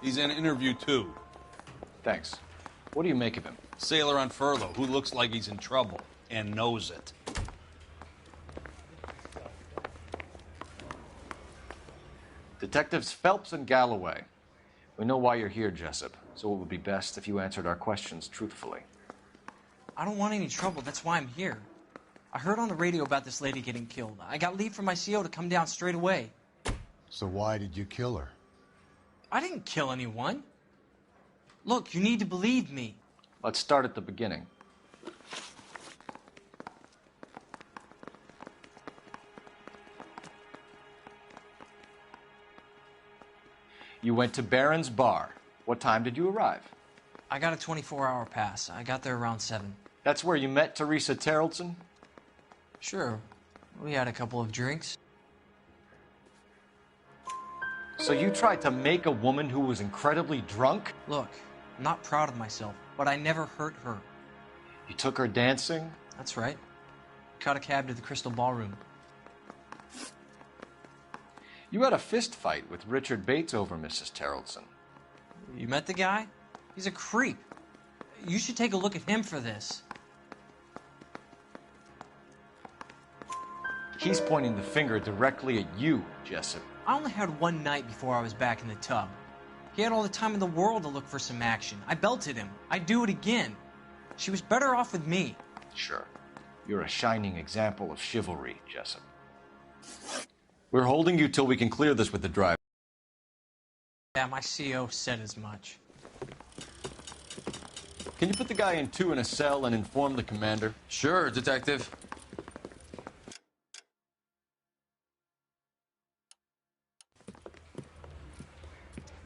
He's in interview 2. Thanks. What do you make of him? Sailor on furlough who looks like he's in trouble and knows it. Detectives Phelps and Galloway. We know why you're here, Jessup, so it would be best if you answered our questions truthfully. I don't want any trouble. That's why I'm here. I heard on the radio about this lady getting killed. I got leave from my CO to come down straight away. So why did you kill her? I didn't kill anyone. Look, you need to believe me. Let's start at the beginning. You went to Barron's Bar. What time did you arrive? I got a 24-hour pass. I got there around 7. That's where you met Teresa Terrellson? Sure. We had a couple of drinks. So you tried to make a woman who was incredibly drunk? Look, I'm not proud of myself, but I never hurt her. You took her dancing? That's right. Caught a cab to the Crystal Ballroom. You had a fist fight with Richard Bates over Mrs. Terrellson. You met the guy? He's a creep. You should take a look at him for this. He's pointing the finger directly at you, Jessup. I only had one night before I was back in the tub. He had all the time in the world to look for some action. I belted him. I'd do it again. She was better off with me. Sure. You're a shining example of chivalry, Jessup. We're holding you till we can clear this with the driver. Yeah, my CO said as much. Can you put the guy in 2 in a cell and inform the commander? Sure, Detective.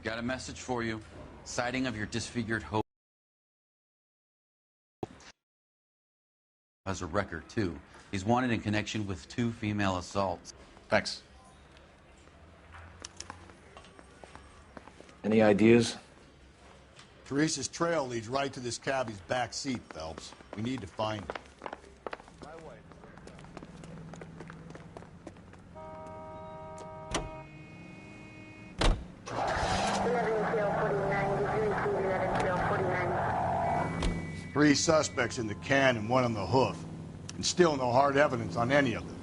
Got a message for you. Sighting of your disfigured hope. Has a record, too. He's wanted in connection with 2 female assaults. Thanks. Any ideas? Teresa's trail leads right to this cabbie's back seat, Phelps. We need to find it. Three suspects in the can and 1 on the hoof. And still no hard evidence on any of them.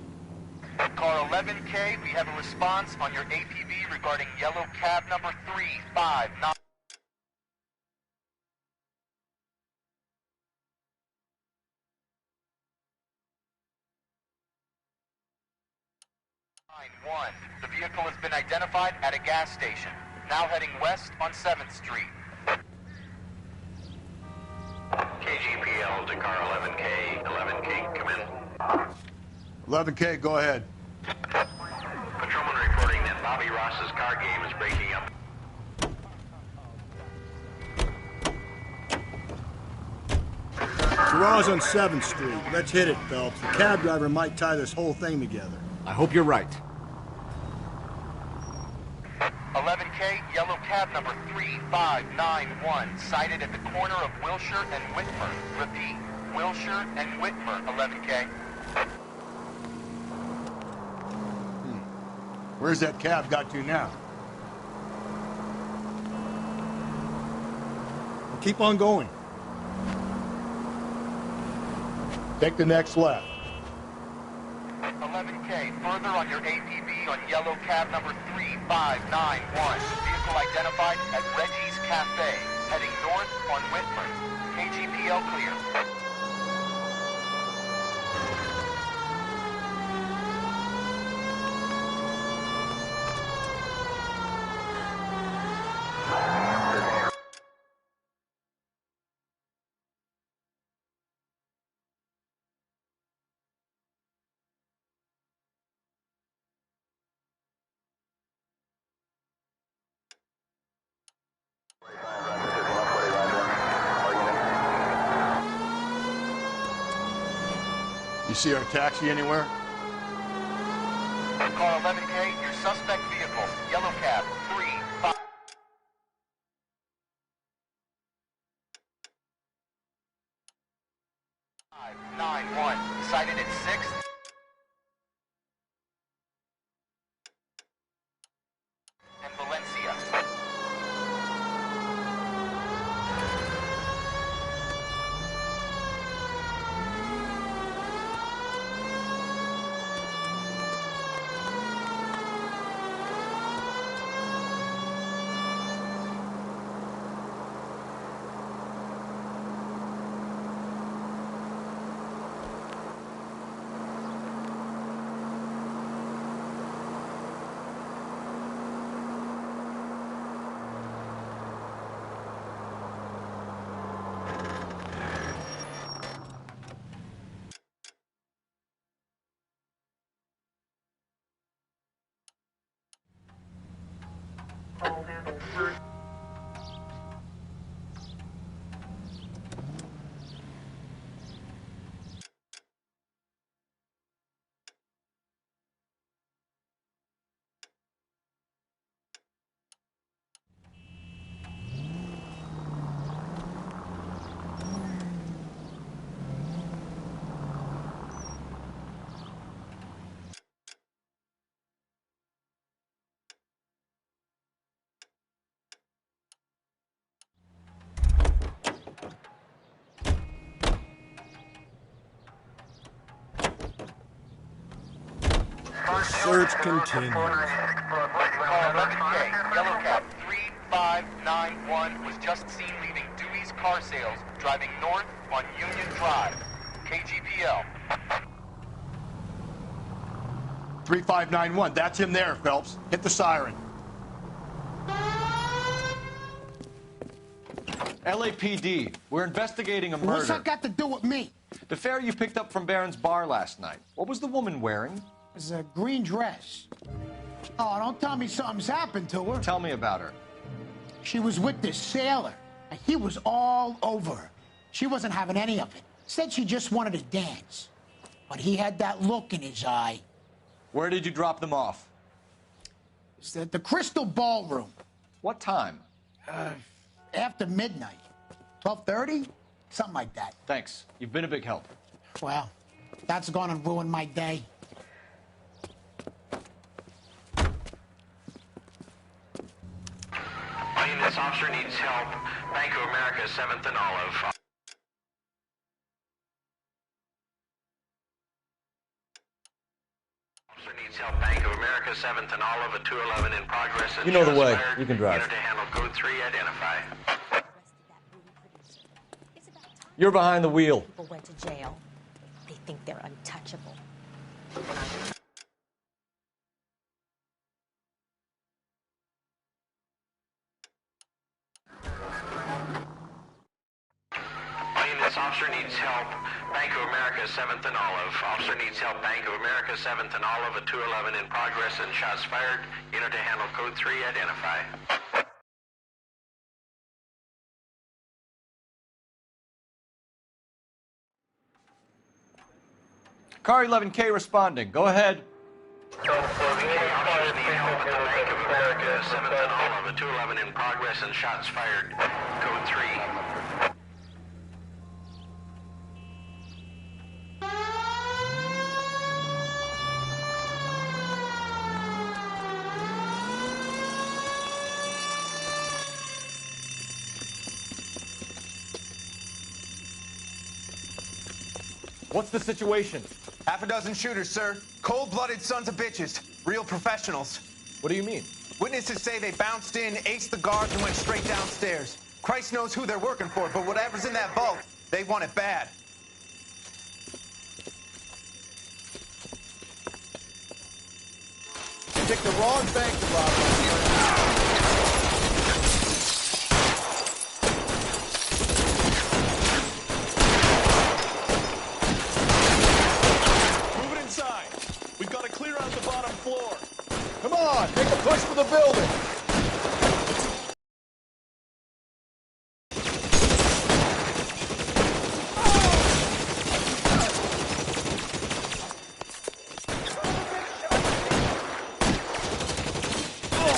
Car 11K, we have a response on your APB regarding yellow cab number 359. The vehicle has been identified at a gas station. Now heading west on 7th Street. KGPL to car 11K. 11K, come in. 11K, go ahead. Patrolman reporting that Bobby Ross's car game is breaking up. Garage on 7th Street. Let's hit it, Phelps. The cab driver might tie this whole thing together. I hope you're right. 11K, yellow cab number 3591, sighted at the corner of Wilshire and Whitmer. Repeat, Wilshire and Whitmer, 11K. Where's that cab got to now? Well, keep on going. Take the next left. 11K, further on your APB on yellow cab number 3591. Vehicle identified at Reggie's Cafe, heading north on Whitmer. KGPL clear. You see our taxi anywhere? Car 11K, your suspect vehicle, yellow cab, 3591, sighted at 6th and Valencia. Search continues. Call 11K, Yellow Cab 3591 was just seen leaving Dewey's Car Sales, driving north on Union Drive. KGPL. 3591, that's him there, Phelps. Hit the siren. LAPD, we're investigating a murder. What's that got to do with me? The fare you picked up from Barron's bar last night. What was the woman wearing? It's a green dress. Oh, don't tell me something's happened to her. Tell me about her. She was with this sailor, and he was all over her. She wasn't having any of it. Said she just wanted to dance. But he had that look in his eye. Where did you drop them off? It's at the Crystal Ballroom. What time? After midnight. 12:30? Something like that. Thanks. You've been a big help. Well, that's gonna ruin my day. This officer needs help. Bank of America, 7th and Olive. Officer needs help. Bank of America, 7th and Olive, a 211 in progress. You know the way. You can drive. Unit to handle code 3, identify. You're behind the wheel. People went to jail. They think they're untouchable. This officer needs help. Bank of America, 7th and Olive. Officer needs help. Bank of America, 7th and Olive, a 211 in progress and shots fired. Unit to handle code 3, identify. Car 11K responding. Go ahead. Officers need help at the Bank of America, 7th and Olive, a 211 in progress and shots fired. Code 3. What's the situation? Half a dozen shooters, sir. Cold-blooded sons of bitches. Real professionals. What do you mean? Witnesses say they bounced in, aced the guards, and went straight downstairs. Christ knows who they're working for, but whatever's in that vault, they want it bad. You picked the wrong bank to rob. Come on, make a push for the building.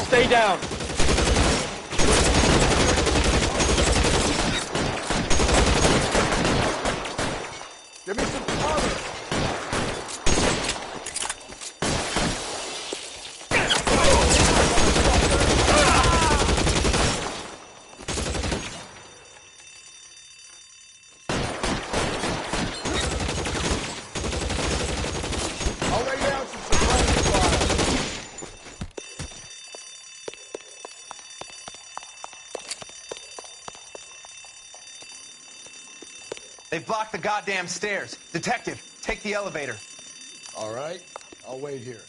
Stay down. Give me some cover. They've blocked the goddamn stairs. Detective, take the elevator. All right, I'll wait here.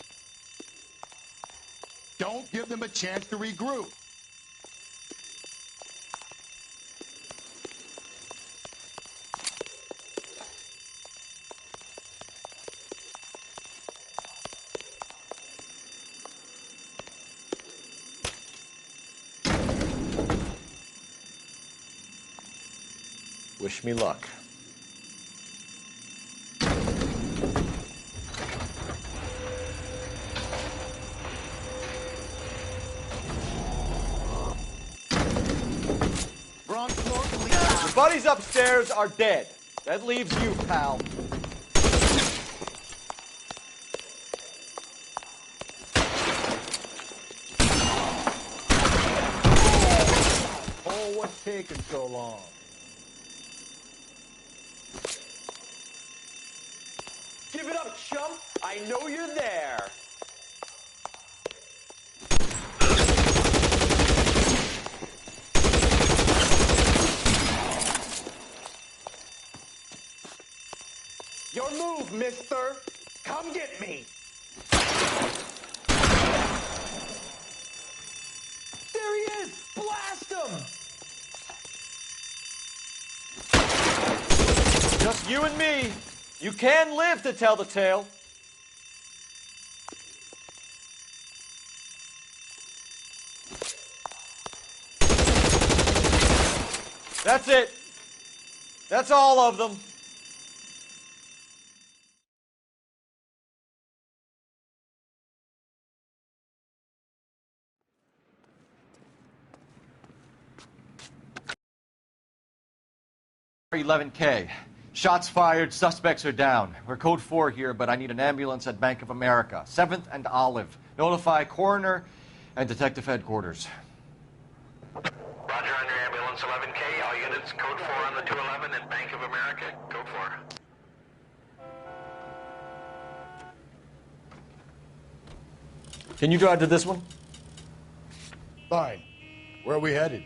Don't give them a chance to regroup. Wish me luck. Your buddies upstairs are dead. That leaves you, pal. Oh, what's taking so long? Give it up, chump. I know you're there. Your move, mister. Come get me. There he is! Blast him! Just you and me. You can live to tell the tale. That's it. That's all of them. .11K. Shots fired, suspects are down. We're code 4 here, but I need an ambulance at Bank of America. 7th and Olive. Notify coroner and detective headquarters. Roger on your ambulance 11K. All units code 4 on the 211 at Bank of America. Code 4. Can you drive to this one? Fine. Where are we headed?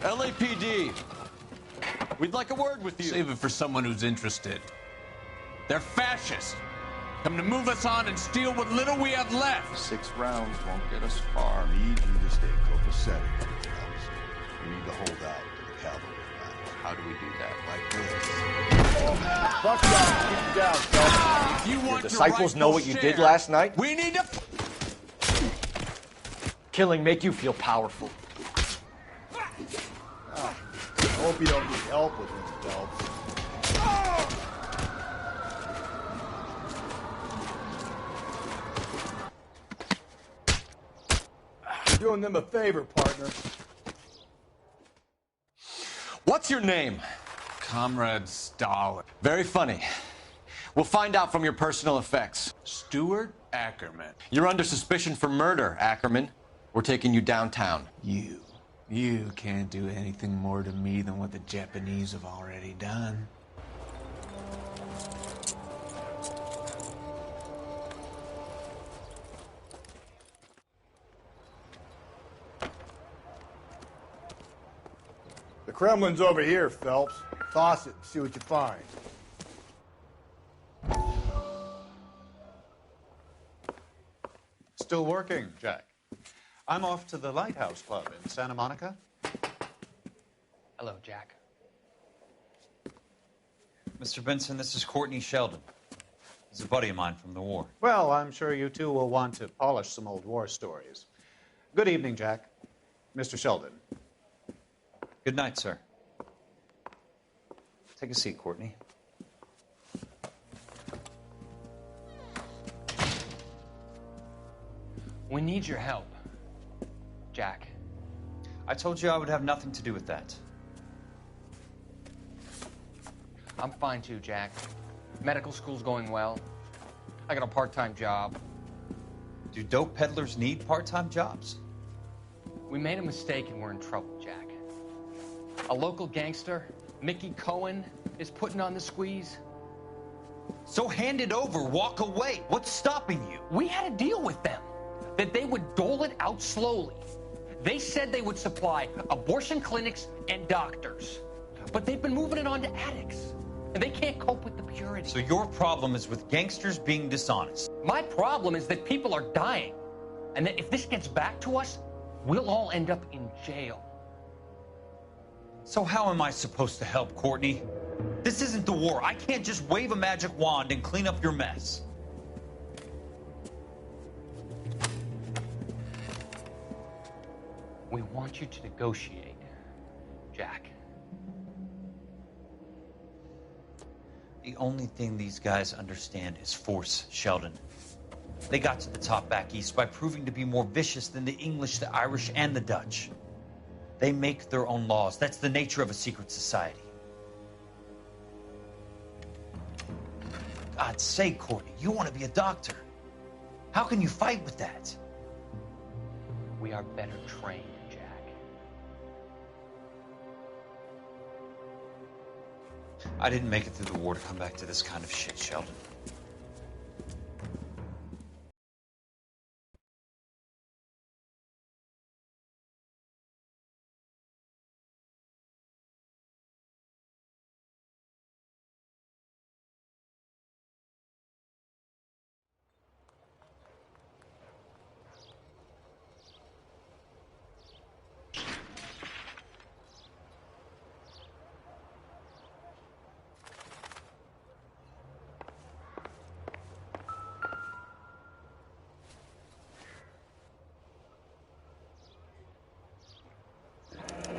LAPD. We'd like a word with you. Save it for someone who's interested. They're fascists. Come to move us on and steal what little we have left. 6 rounds won't get us far. I need you to stay copacetic, Phelps. You need to hold out to the cavalry battle. How do we do that? Like this. Fuck that. Keep him down, Phelps. If you want Your disciples your know what you share, did last night? We need to... Killing make you feel powerful. I hope you don't need help with this, Phelps. You're doing them a favor, partner. What's your name? Comrade Stalin. Very funny. We'll find out from your personal effects. Stuart Ackerman. You're under suspicion for murder, Ackerman. We're taking you downtown. You can't do anything more to me than what the Japanese have already done. The Kremlin's over here, Phelps. Toss it and see what you find. Still working, Jack. I'm off to the Lighthouse Club in Santa Monica. Hello, Jack. Mr. Benson, this is Courtney Sheldon. He's a buddy of mine from the war. Well, I'm sure you two will want to polish some old war stories. Good evening, Jack. Mr. Sheldon. Good night, sir. Take a seat, Courtney. We need your help, Jack. I told you I would have nothing to do with that. I'm fine too, Jack. Medical school's going well. I got a part-time job. Do dope peddlers need part-time jobs? We made a mistake and we're in trouble, Jack. A local gangster, Mickey Cohen, is putting on the squeeze. So hand it over, walk away. What's stopping you? We had a deal with them that they would dole it out slowly. They said they would supply abortion clinics and doctors, but they've been moving it on to addicts, and they can't cope with the purity. So your problem is with gangsters being dishonest. My problem is that people are dying, and that if this gets back to us, we'll all end up in jail. So how am I supposed to help, Courtney? This isn't the war. I can't just wave a magic wand and clean up your mess. We want you to negotiate, Jack. The only thing these guys understand is force, Sheldon. They got to the top back east by proving to be more vicious than the English, the Irish, and the Dutch. They make their own laws. That's the nature of a secret society. God's sake, Courtney, you want to be a doctor. How can you fight with that? We are better trained, Jack. I didn't make it through the war to come back to this kind of shit, Sheldon.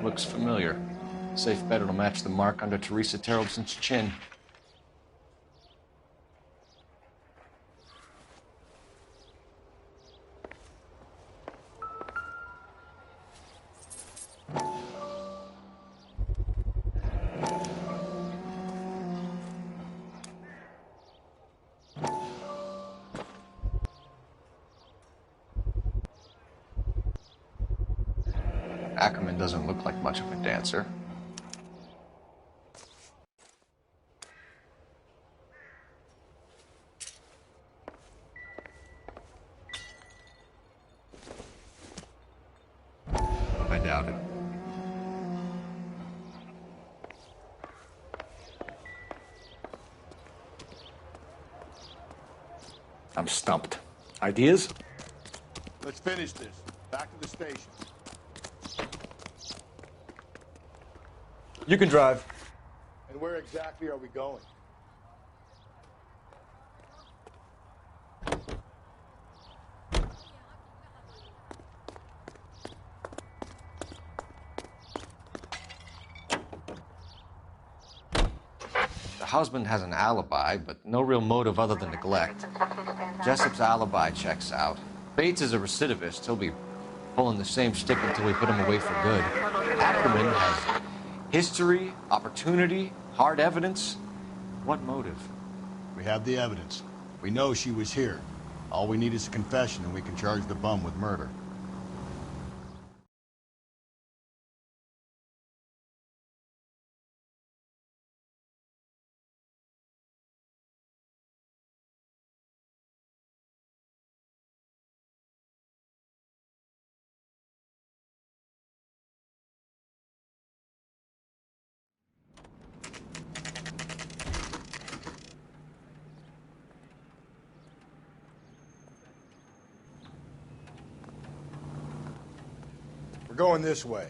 Looks familiar. Safe bet it'll match the mark under Teresa Terrelson's chin. Ackerman doesn't look like much of a dancer. I doubt it. I'm stumped. Ideas? Let's finish this. Back to the station. You can drive. And where exactly are we going? The husband has an alibi, but no real motive other than neglect. Jessup's alibi checks out. Bates is a recidivist. He'll be pulling the same stick until we put him away for good. Ackerman has history, opportunity, hard evidence. What motive? We have the evidence. We know she was here. All we need is a confession, and we can charge the bum with murder. We're going this way.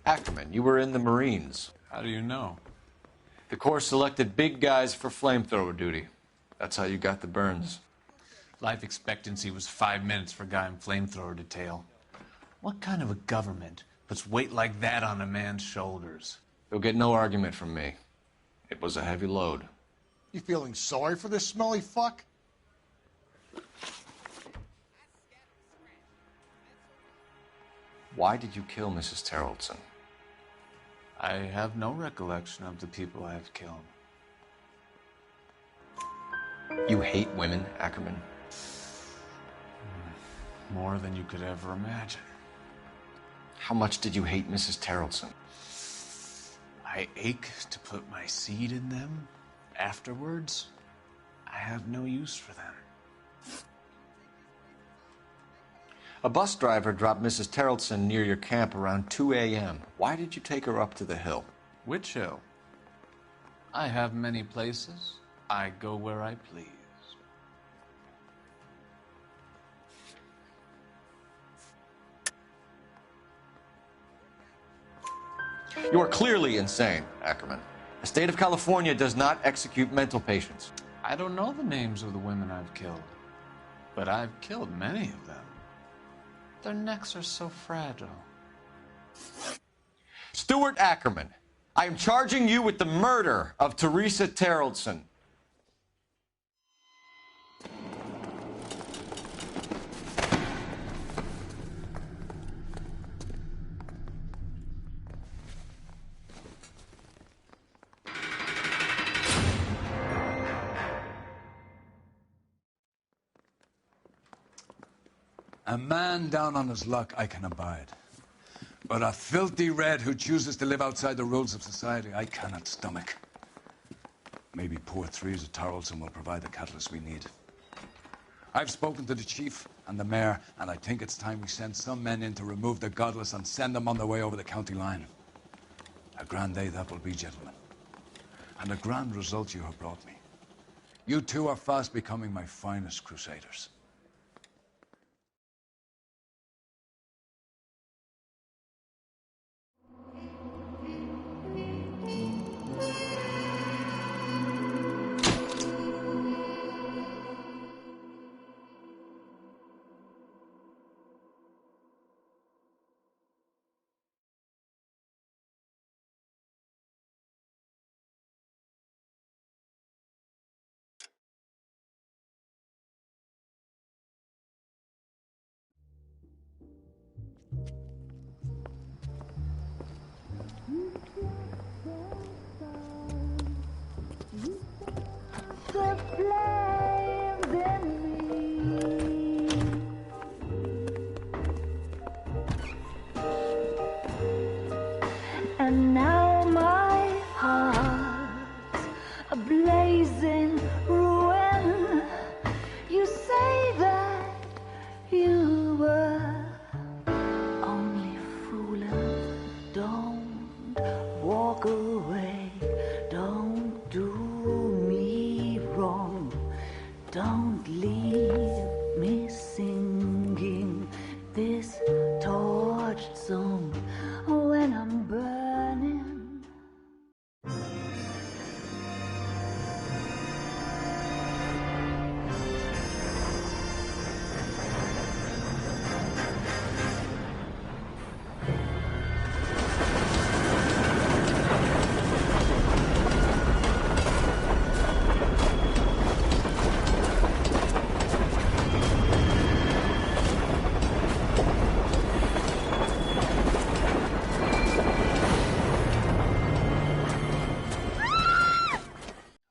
Ackerman, you were in the Marines. How do you know? The Corps selected big guys for flamethrower duty. That's how you got the burns. Life expectancy was 5 minutes for a guy in flamethrower detail. What kind of a government puts weight like that on a man's shoulders? You'll get no argument from me. It was a heavy load. You feeling sorry for this smelly fuck? Why did you kill Mrs. Terrelson? I have no recollection of the people I have killed. You hate women, Ackerman? More than you could ever imagine. How much did you hate Mrs. Terrelson? I ache to put my seed in them. Afterwards, I have no use for them. A bus driver dropped Mrs. Terrelson near your camp around 2 a.m. Why did you take her up to the hill? Which hill? I have many places. I go where I please. You are clearly insane, Ackerman. The state of California does not execute mental patients. I don't know the names of the women I've killed, but I've killed many of them. Their necks are so fragile. Stuart Ackerman, I am charging you with the murder of Teresa Terrellson. A man down on his luck I can abide. But a filthy red who chooses to live outside the rules of society, I cannot stomach. Maybe poor Teresa Terrellson will provide the catalyst we need. I've spoken to the chief and the mayor, and I think it's time we send some men in to remove the godless and send them on their way over the county line. A grand day that will be, gentlemen. And a grand result you have brought me. You two are fast becoming my finest crusaders. And now my heart's a blazing ruin. You say that you were only fooling. Don't walk away. Don't do me wrong. Don't leave me singing this torched song when I'm burning.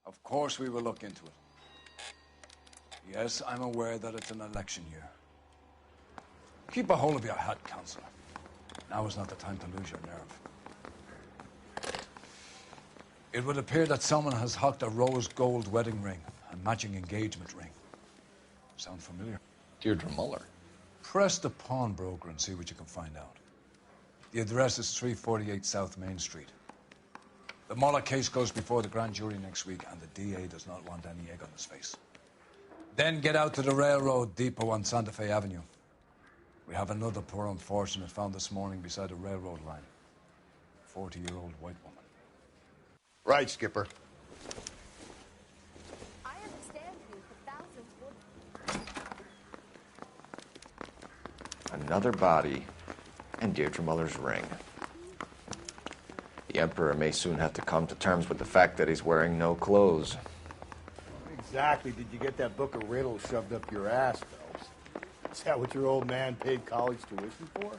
Of course we will look into it. Yes, I'm aware that it's an election year. Keep a hold of your hat, Counselor. Now is not the time to lose your nerve. It would appear that someone has hocked a rose gold wedding ring and matching engagement ring. Sound familiar? Deirdre Muller. Press the pawnbroker and see what you can find out. The address is 348 South Main Street. The Muller case goes before the grand jury next week, and the DA does not want any egg on his face. Then get out to the railroad depot on Santa Fe Avenue. We have another poor unfortunate found this morning beside a railroad line. 40-year-old white woman. Right, Skipper. I understand you, but thousands would. Another body and Deirdre Muller's ring. The Emperor may soon have to come to terms with the fact that he's wearing no clothes. Exactly did you get that book of riddles shoved up your ass, Phelps? Is that what your old man paid college tuition for?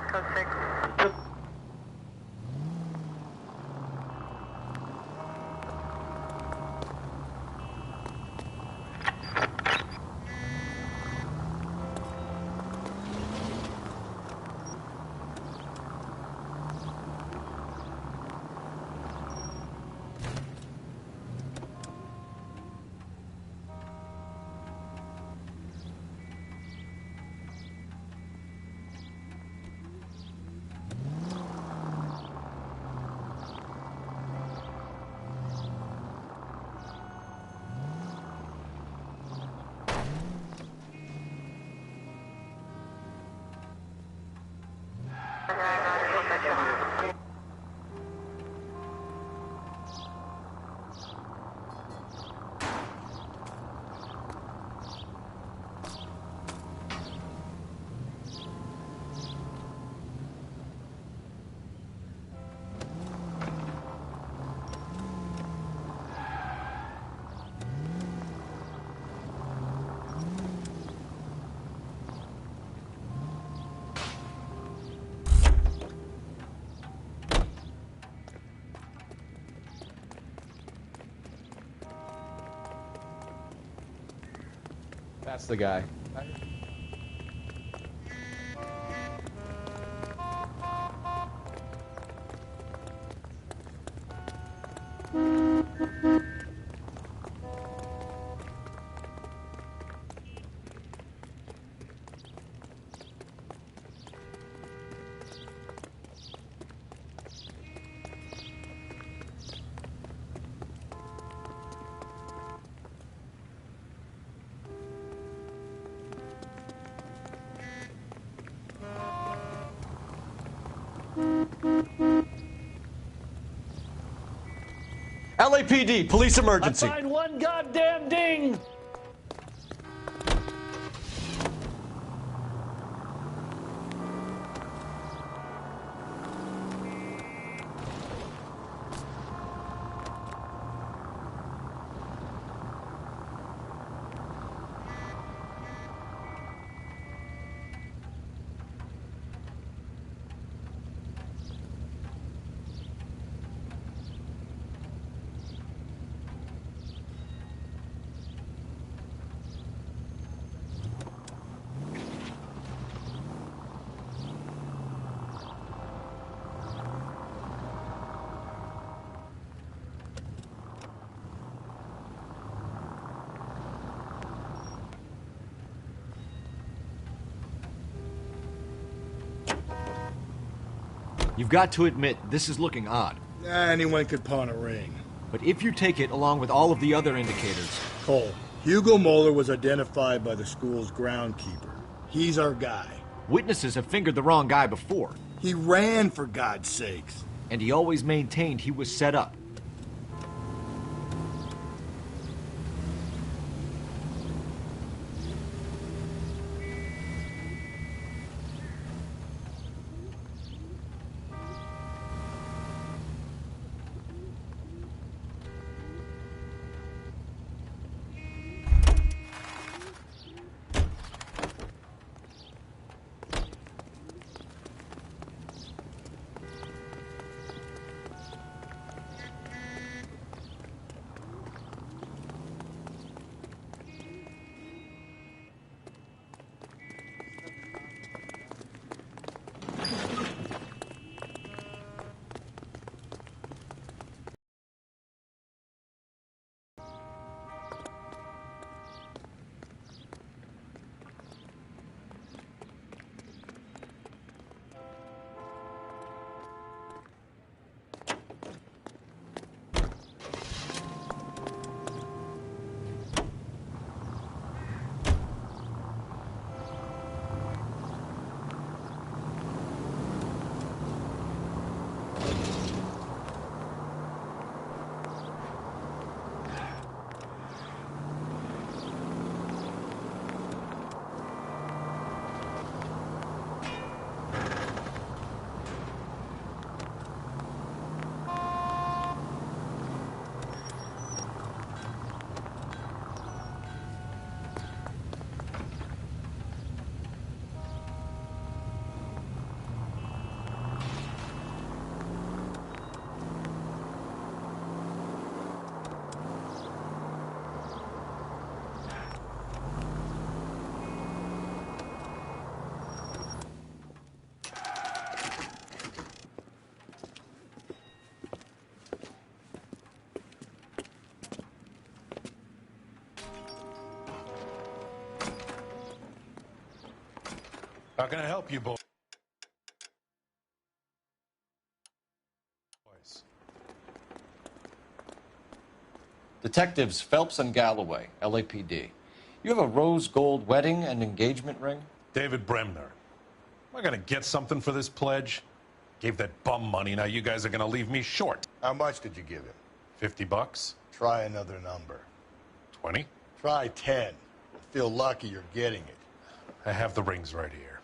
Code 6. That's the guy. LAPD, police emergency. Find one goddamn ding! You've got to admit, this is looking odd. Anyone could pawn a ring. But if you take it along with all of the other indicators... Cole, Hugo Moeller was identified by the school's groundkeeper. He's our guy. Witnesses have fingered the wrong guy before. He ran, for God's sakes. And he always maintained he was set up. How can I help you, boys? Detectives Phelps and Galloway, LAPD. You have a rose gold wedding and engagement ring? David Bremner. Am I going to get something for this pledge? Gave that bum money, now you guys are going to leave me short. How much did you give him? $50? Try another number. 20? Try 10. Feel lucky you're getting it. I have the rings right here.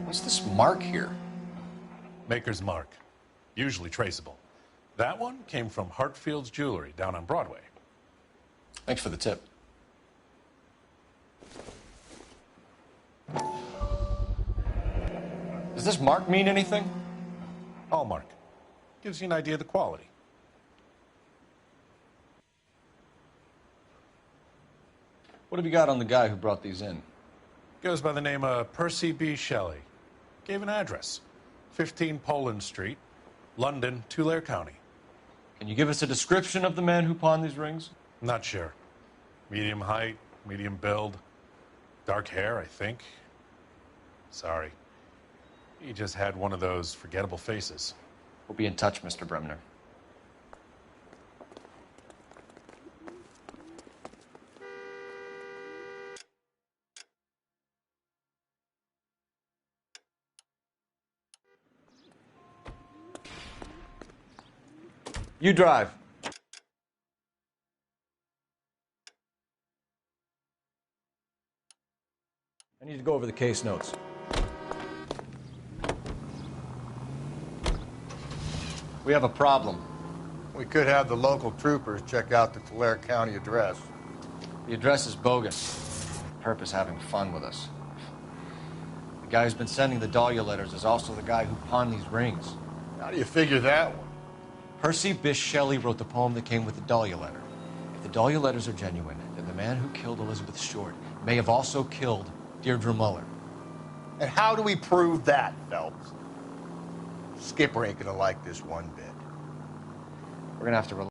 What's this mark here? Maker's mark. Usually traceable. That one came from Hartfield's Jewelry down on Broadway. Thanks for the tip. this mark mean anything? Hallmark. Gives you an idea of the quality. What have you got on the guy who brought these in? Goes by the name of Percy B. Shelley. Gave an address. 15 Poland Street, London, Tulare County. Can you give us a description of the man who pawned these rings? Not sure. Medium height, medium build. Dark hair, I think. Sorry. He just had one of those forgettable faces. We'll be in touch, Mr. Bremner. You drive. I need to go over the case notes. We have a problem. We could have the local troopers check out the Tulare County address. The address is bogus. Purpose having fun with us. The guy who's been sending the Dahlia letters is also the guy who pawned these rings. How do you figure that one? Percy Bysshe Shelley wrote the poem that came with the Dahlia letter. If the Dahlia letters are genuine, then the man who killed Elizabeth Short may have also killed Deirdre Muller. And how do we prove that, Phelps? Skipper ain't gonna like this one bit. We're gonna have to rely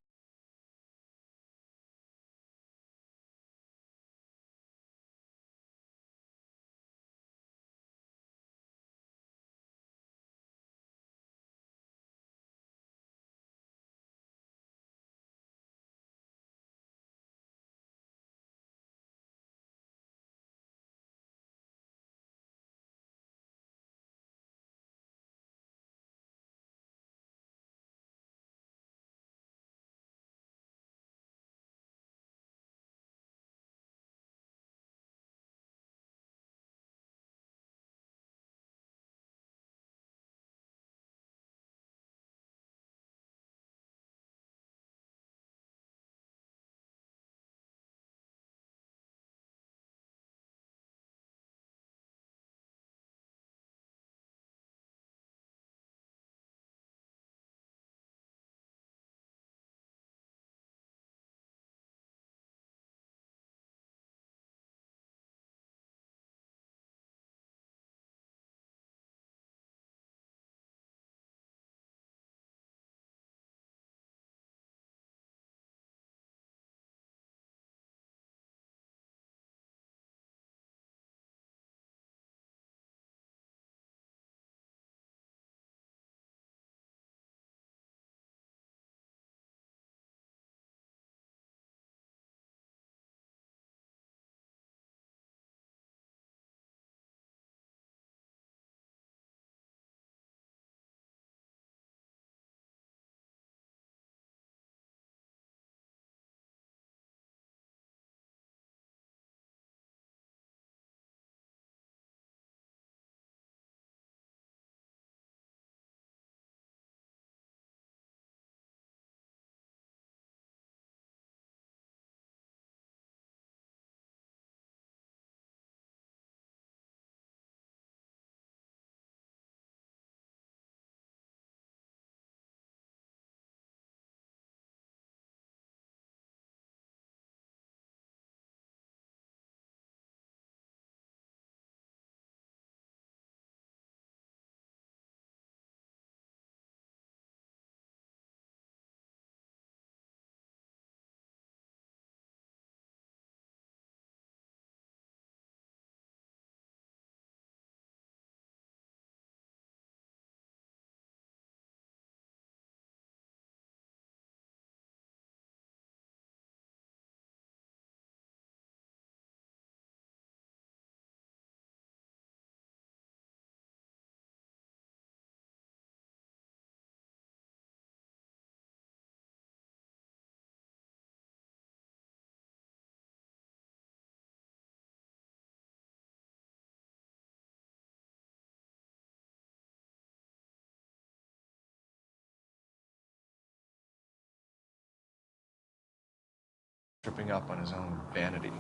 tripping up on his own vanity.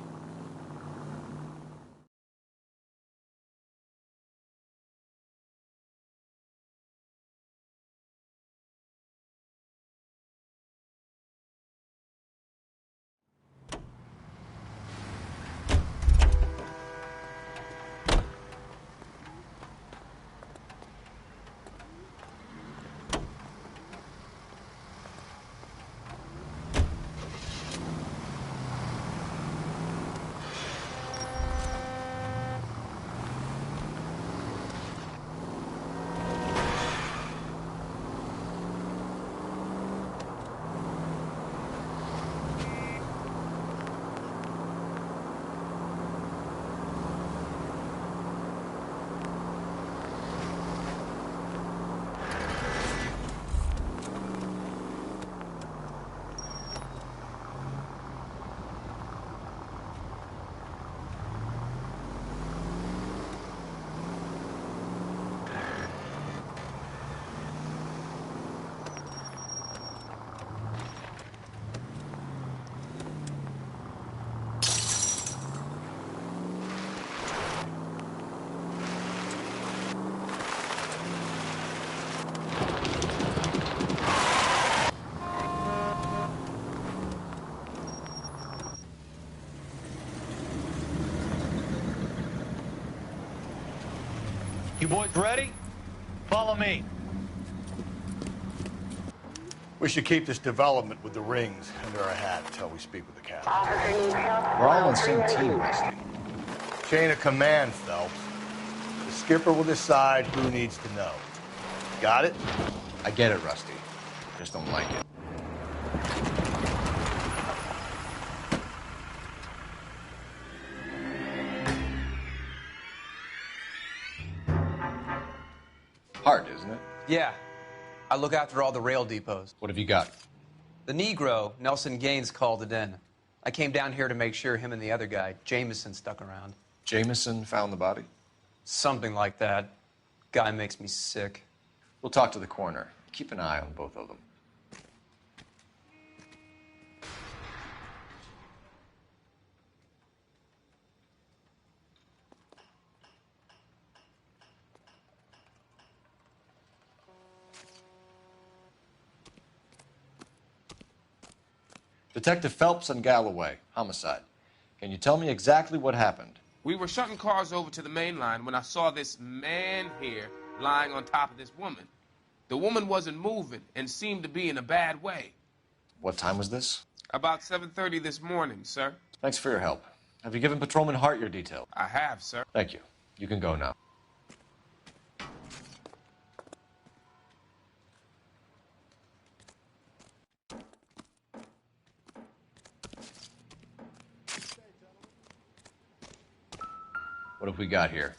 You boys ready? Follow me. We should keep this development with the rings under our hat until we speak with the captain. We're all on the same team, Rusty. Chain of command, Phelps. The skipper will decide who needs to know. Got it? I get it, Rusty. Just don't like it. Hard, isn't it? Yeah. I look after all the rail depots. What have you got? The Negro, Nelson Gaines, called it in. I came down here to make sure him and the other guy, Jameson, stuck around. Jameson found the body? Something like that. Guy makes me sick. We'll talk to the coroner. Keep an eye on both of them. Detective Phelps and Galloway, homicide. Can you tell me exactly what happened? We were shutting cars over to the main line when I saw this man here lying on top of this woman. The woman wasn't moving and seemed to be in a bad way. What time was this? About 7:30 this morning, sir. Thanks for your help. Have you given Patrolman Hart your details? I have, sir. Thank you. You can go now. What have we got here?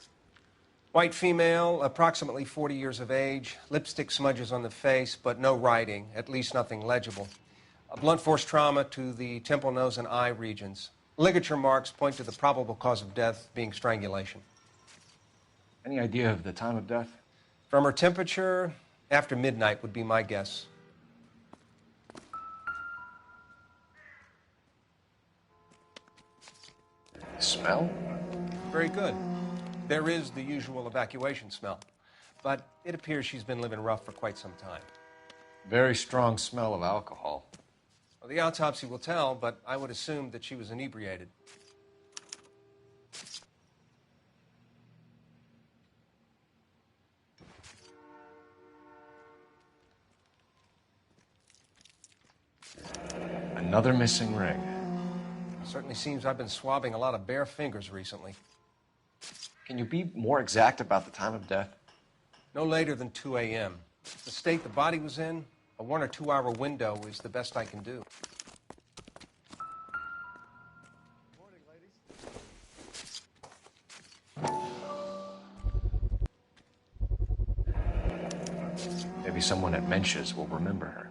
White female, approximately 40 years of age, lipstick smudges on the face, but no writing, at least nothing legible. A blunt force trauma to the temple, nose, and eye regions. Ligature marks point to the probable cause of death being strangulation. Any idea of the time of death? From her temperature, after midnight would be my guess. Smell? Very good. There is the usual evacuation smell, but it appears she's been living rough for quite some time. Very strong smell of alcohol. Well, the autopsy will tell, but I would assume that she was inebriated. Another missing ring. Certainly seems I've been swabbing a lot of bare fingers recently. Can you be more exact about the time of death? No later than 2 a.m. The state the body was in, a 1 or 2 hour window is the best I can do. Maybe someone at Mensch's will remember her.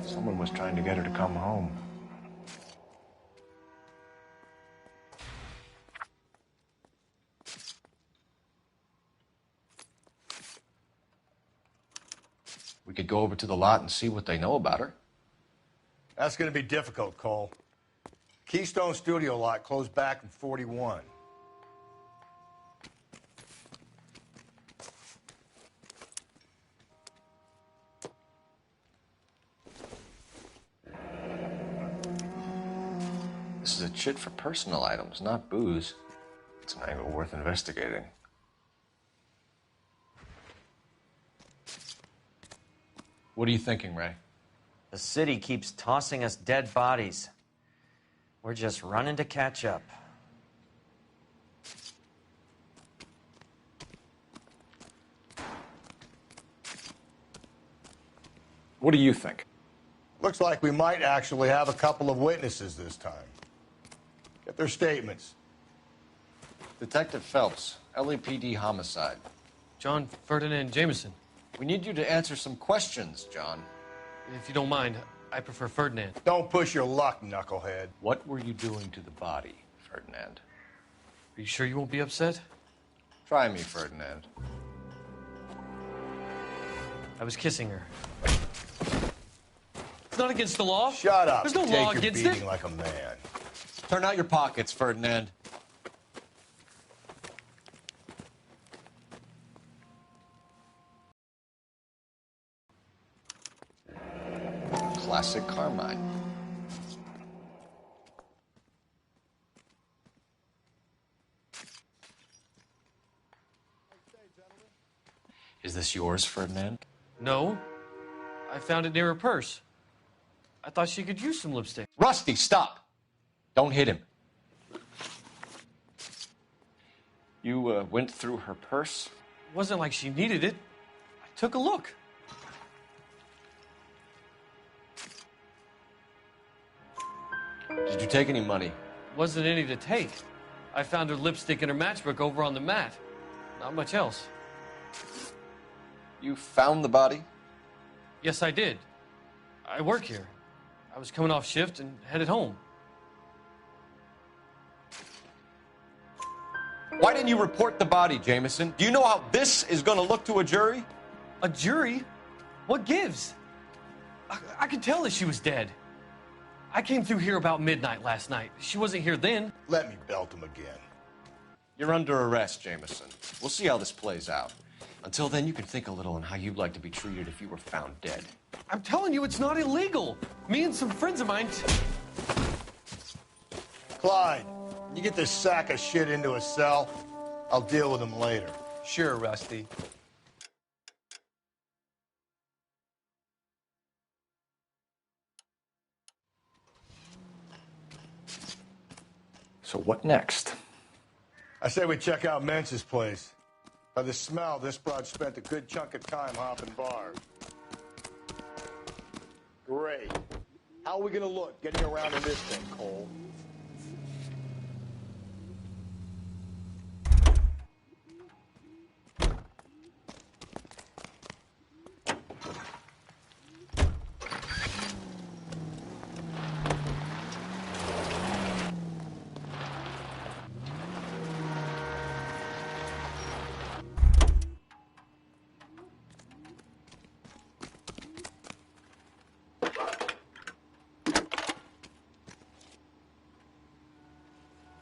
Someone was trying to get her to come home. We could go over to the lot and see what they know about her. That's going to be difficult, Cole. Keystone Studio lot closed back in 41. This is a chit for personal items, not booze. It's an angle worth investigating. What are you thinking, Ray? The city keeps tossing us dead bodies. We're just running to catch up. What do you think? Looks like we might actually have a couple of witnesses this time. Get their statements. Detective Phelps, LAPD homicide. John Ferdinand Jameson. We need you to answer some questions, John. If you don't mind, I prefer Ferdinand. Don't push your luck, knucklehead. What were you doing to the body, Ferdinand? Are you sure you won't be upset? Try me, Ferdinand. I was kissing her. It's not against the law. Shut up. There's no Take law your against beating it. like a man. Turn out your pockets, Ferdinand. classic Carmine. Is this yours, Ferdinand? No. I found it near her purse. I thought she could use some lipstick. Rusty, stop! Don't hit him. You went through her purse? It wasn't like she needed it. I took a look. Did you take any money? Wasn't any to take. I found her lipstick in her matchbook over on the mat. Not much else. You found the body? Yes, I did. I work here. I was coming off shift and headed home. Why didn't you report the body, Jameson? Do you know how this is going to look to a jury? A jury? What gives? I could tell that she was dead. I came through here about midnight last night. She wasn't here then. Let me belt him again. You're under arrest, Jameson. We'll see how this plays out. Until then, you can think a little on how you'd like to be treated if you were found dead. I'm telling you, it's not illegal. Me and some friends of mine... Clyde, you get this sack of shit into a cell. I'll deal with him later. Sure, Rusty. So what next? I say we check out Mensch's place. By the smell, this broad spent a good chunk of time hopping bars. Great. How are we gonna look getting around in this thing, Cole?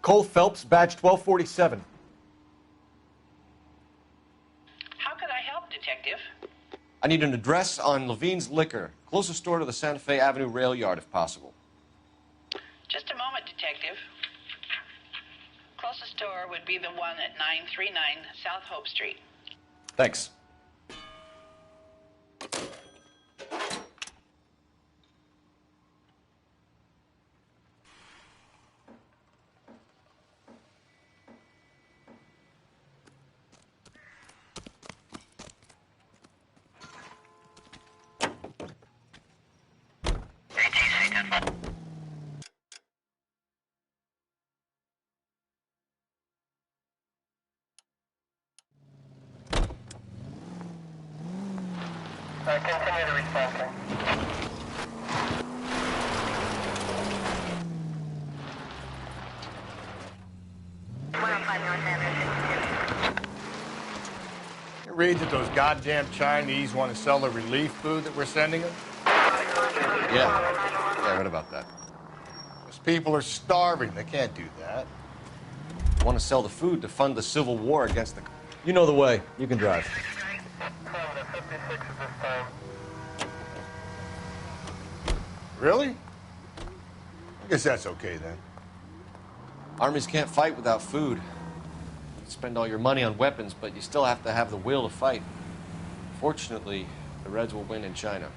Cole Phelps, badge 1247. How can I help, Detective? I need an address on Levine's Liquor. Closest store to the Santa Fe Avenue rail yard, if possible. Just a moment, Detective. Closest store would be the one at 939 South Hope Street. Thanks. Continue the response. You read that those goddamn Chinese want to sell the relief food that we're sending them? Yeah, I read about that. Those people are starving. They can't do that. Want to sell the food to fund the civil war against the... You know the way. You can drive. Really? I guess that's okay then. Armies can't fight without food. You spend all your money on weapons, but you still have to have the will to fight. Fortunately, the Reds will win in China.